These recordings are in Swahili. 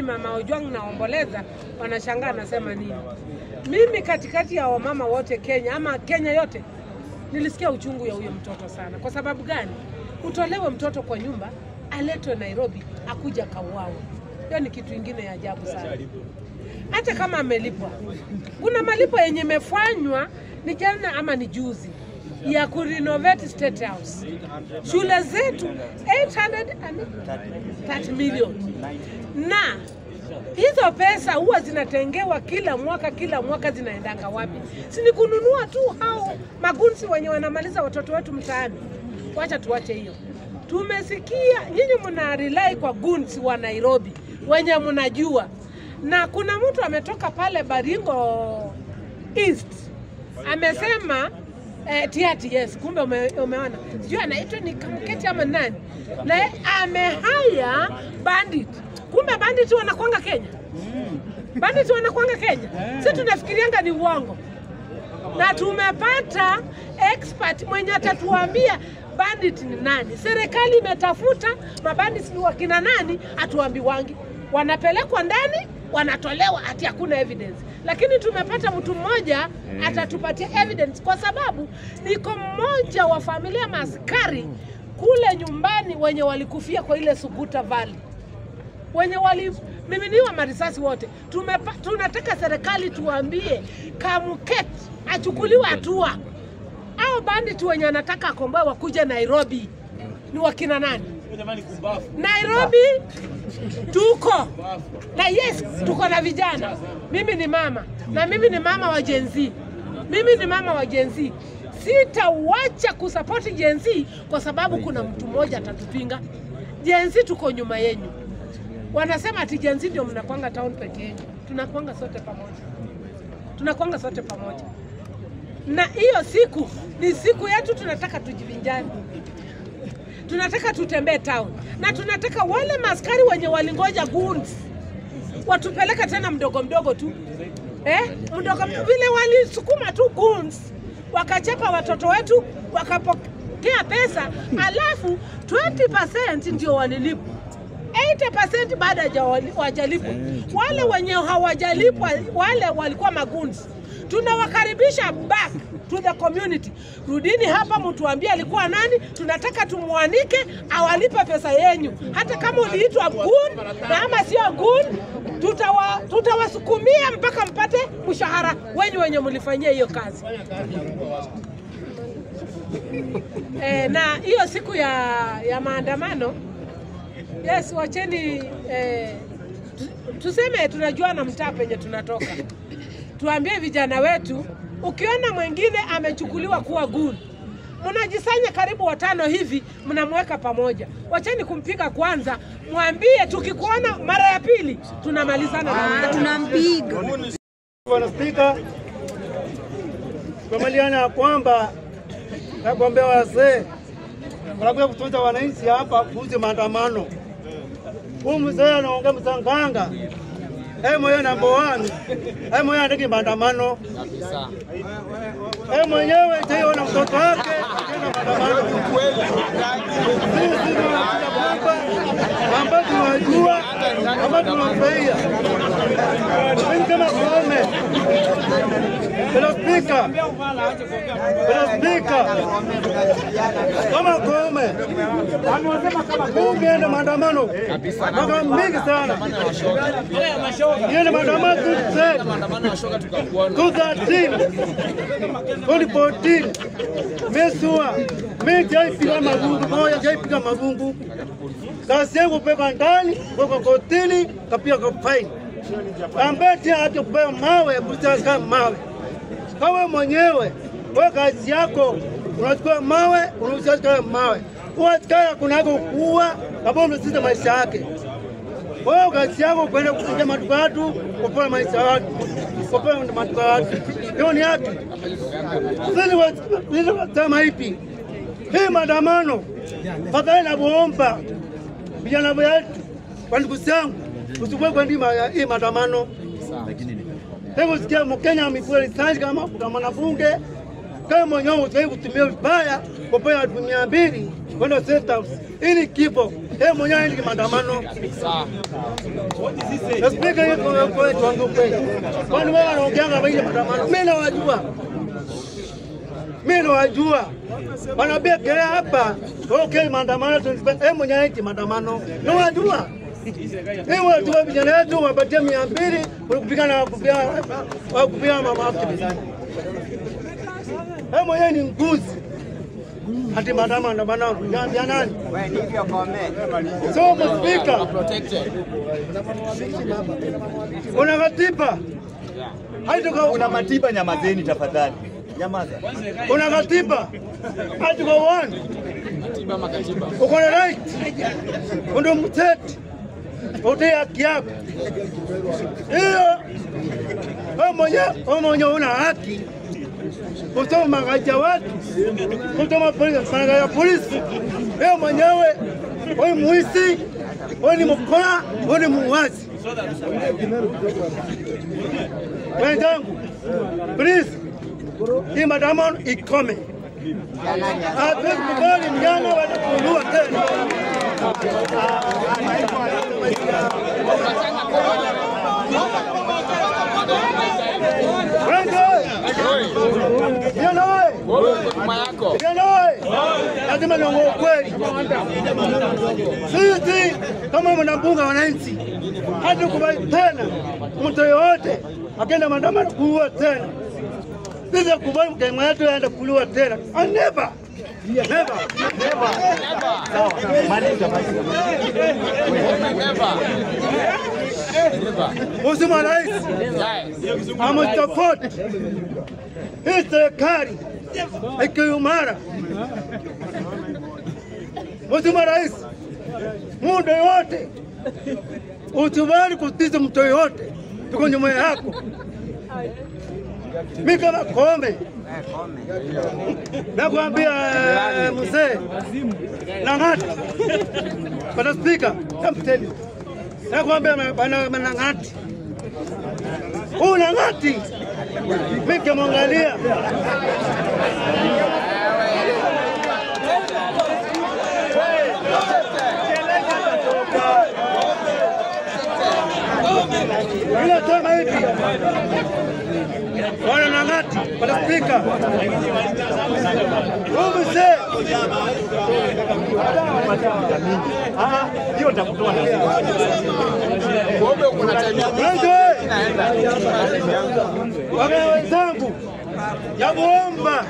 Mama Ojwang naomboleza, wanashangaa nasema nini. Mimi katikati ya wamama wote Kenya ama Kenya yote nilisikia uchungu ya huyo mtoto sana. Kwa sababu gani? Utolewe mtoto kwa nyumba, aletwe Nairobi, akuja kauawe. Hiyo ni kitu kingine ya ajabu sana. Hata kama amelipwa. Kuna malipo yenye imefanywa ni jana ama ni juzi ya kurenovate State House. Shule zetu 830 million. Na hizo pesa huwa zinatengewa kila mwaka zinaendanga wapi? Si ni kununua tu hao magunzi wenye wanamaliza watoto wetu mtaani. Wacha tuache hiyo. Tumesikia nyinyi mna rely kwa gunzi wa Nairobi wenye mnajua. Na kuna mtu ametoka pale Baringo East amesema Tiati, yes, kumbe umeona. Sijui anaitwa ni Kamketi ama nani. Na amehaya bandit. Kumbe bandit wanakuanga Kenya. Bandit wanakuanga Kenya. Sisi tunafikirianga ni uongo. Na tumepata expert mwenye atatuambia bandit ni nani. Serikali imetafuta mabandits ni wakina nani, atuambiwangi. Wanapelekwa ndani, wanatolewa ati hakuna evidence. Lakini tumepata mtu mmoja atatupatia evidence kwa sababu niko mmoja wa familia maaskari kule nyumbani wenye walikufia kwa ile Suguta Valley. Wenye walimiminiwa marisasi wote. Tunataka serikali tuambie Kamketi achukuliwe hatua. Hao bandit wenye anataka akomboe wakuja Nairobi ni wakina nani? Nairobi tuko na yes, tuko na vijana. Mimi ni mama na mimi ni mama wa Gen Z. Mimi ni mama wa Gen Z. Sitawacha kusupport Gen Z kwa sababu kuna mtu mmoja atatupinga. Gen Z tuko nyuma yenu. Wanasema ati Gen Z ndio mnakwanga town peke yenu. Tunakwanga sote pamoja. Tunakwanga sote pamoja. Na hiyo siku ni siku yetu, tunataka tujivinjani. Tunataka tutembee town. Na tunataka wale maskari wenye walingoja goons watupeleka tena mdogo tu. Mdogo vile walisukuma tu goons wakachapa watoto wetu, wakapokea pesa, alafu 20% ndio walilipwa. 80% baada hawajalipwa. Wale wenye hawajalipwa wale walikuwa magoons. Tunawakaribisha back to the community. Rudini hapa mtuambie alikuwa nani, tunataka tumuanike awalipe pesa yenu. Hata kama uliitwa goon na ama sio goon, tutawasukumia mpaka mpate mshahara wenye mlifanyia hiyo kazi. Na hiyo siku ya maandamano, yes, wacheni tuseme tunajua na mtaa penye tunatoka. Tuambie vijana wetu, ukiona mwingine amechukuliwa kuwa goon, mnajisanya karibu 5 hivi, mnamweka pamoja. Wacheni kumpiga kwanza, mwambie tukikuona mara ya pili tunamalizana na tunampiga. Bwana Spika, tumaliana kwamba nakwambia wazee wanakuja kutunza wananchi hapa kuhusu maandamano. Huyu mzee anaongea msanganga. Moyo namba 1. Moyo andiki maandamano. Kabisa. Mwenyewe tayari na mtoto wake tena maandamano. Sisi ambao tunajua ambao tunafurahia. Mimi kama Koome. Bwana Spika. Kama Koome. Anasema kama Koome na maandamano. Kabisa. Kwa mingi sana. Yeye maandamano tu maandamano washoga tukakuona 2014 mesua jaipiga marungu moja jaipiga marungu kazi yangu pepa ndani kwa kotini kapia kwa fine ambeti hata kupewa mawe kutaka mawe kama mwenyewe wewe kazi yako unachukua mawe unachukua mawe unataka kunako kuua sababu unasita maisha yake. Wewe kazi yako kwenda kupiga maduka watu, kupoa maisha watu, kupoa maduka watu. Hiyo ni haki. Sisi wasema hivi. Hii maandamano fadhali na kuomba vijana wetu kwa ndugu zangu usikwe kwa ndima hii maandamano. Hebu sikia Mkenya amekuwa risasi kama mwanabunge kama mwenyewe usai kutumia vibaya kupoa watu 200 kwenda State House. Ili kipo mwenyewe ni maandamano. Speaker yuko kwa tuangu kweli. Kwani wao wanaongea kama ile maandamano? Mimi nawajua. Wanaambia kile hapa, okay maandamano mwenyewe ni maandamano. Nawajua. Watu wa vijana wetu wapatie 200 kupigana kupigana mama activist. Mwenyewe ni nguzi. Hati maandamano ngambia nani? Wewe ndivyo comment. So Speaker protected. Una katiba. Haituko una matiba, nyamazeni tafadhali. Nyamaza. Una katiba. Haituko one. Katiba makatiba. Uko na right. Ndio mteti. Utea haki yako. Hiyo mwenyewe una haki. Kutoma magaja watu. Kutoma polisi, ya polisi. Wewe mwenyewe wewe muizi, wewe ni mkora, wewe ni muwazi. Wenzangu, please, hii maandamano ikome. Hatuwezi kubali mjana wanakuulua tena. Lazima niongee ukweli. Sisi kama mnabunga wananchi hatukubali tena mtu yoyote akaenda maandamano kuua tena. Sisi kubali mkenya wetu aende kuua tena. Never. Mheshimiwa Rais, amestafoti hii serikali ikiumara. Mheshimiwa Rais, muda yote utubali kutiza mtu yote, tuko nyuma yako. Mimi kama Kombe nakwambia mzee Lang'ati, Bwana Speaker, kamteni nakwambia bwana Lang'ati, Lang'ati mimi kimwangalia bila tama hivi Bwana Lang'ati, Bwana Speaker, mzee hiyo takutoa na Kombe kuna time Wakenya wenzangu, yamuomba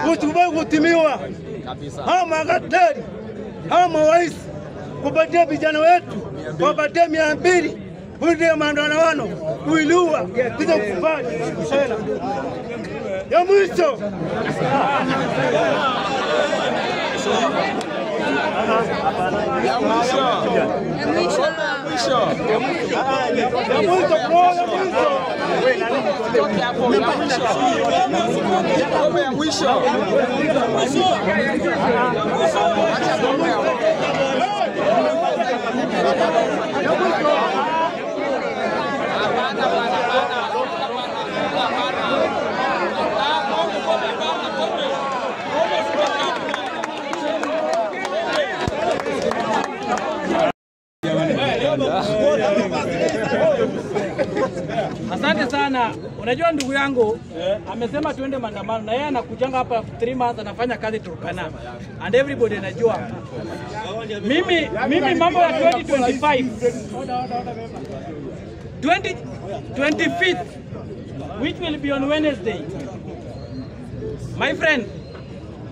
kutubali kutimiwa hao magatari hao mawaisi kupatia vijana wetu kupatia 200 kuingia maandamano kuilua bila kufanya tena. Ya mwisho Asante sana. Unajua ndugu yangu amesema tuende maandamano na yeye anakujanga hapa 3 months anafanya kazi Turkana. And everybody anajua. Mimi mambo ya 2025 25th which will be on Wednesday. My friend,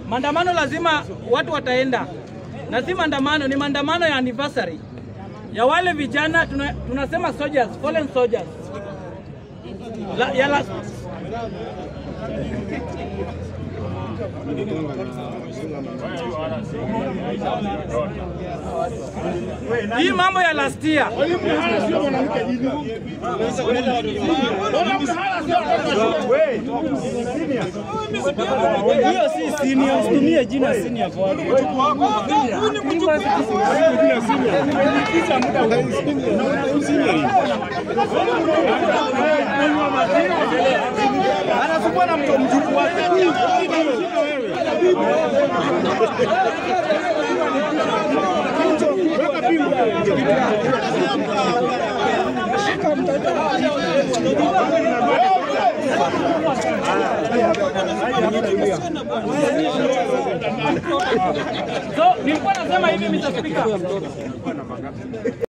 maandamano lazima watu wataenda. Na si maandamano, ni maandamano ya anniversary ya wale vijana tunasema soldiers, fallen soldiers. Hii mambo ya last year. Hiyo si senior, tumie jina senior kwa watu. anasukua na mjukuu wake. So nilikuwa nasema hivi Mr. Speaker.